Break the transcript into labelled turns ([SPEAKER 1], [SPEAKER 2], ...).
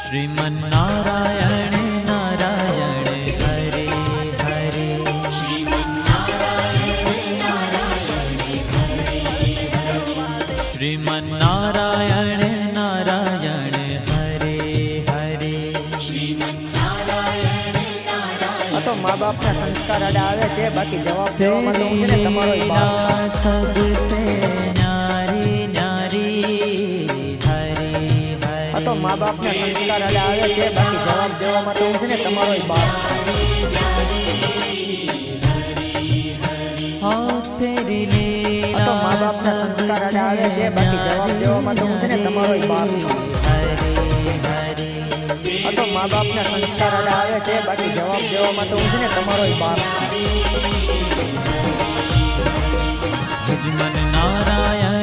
[SPEAKER 1] श्रीमन्नारायण नारायण हरे हरे श्रीमन्नारायण नारायण हरे हरे
[SPEAKER 2] तो माँ बाप ना संस्कार अड़ा आवे छे बाकी जवाब देवामां तो હું છે ને તમારો જ બાપ
[SPEAKER 1] सबसे न्यारी न्यारी हरे हरे
[SPEAKER 2] तो माँ बाप ना संस्कार अड़ा आवे छे बाकी जवाब देवामां तो હું છે ને તમારો જ બાપ
[SPEAKER 1] हाँ तेरी लीला
[SPEAKER 2] तो माँ बाप ना संस्कार अड़ा आवे छे बाकी जवाब देवामां तो હું છે ને તમારો જ બાપ
[SPEAKER 1] हरे हरे
[SPEAKER 2] तो माँ बाप ना संस्कार अड़ा आवे छे बाकी जवाब देवामां तो હું છે ને તમારો જ બાપ
[SPEAKER 1] भज मन नारायण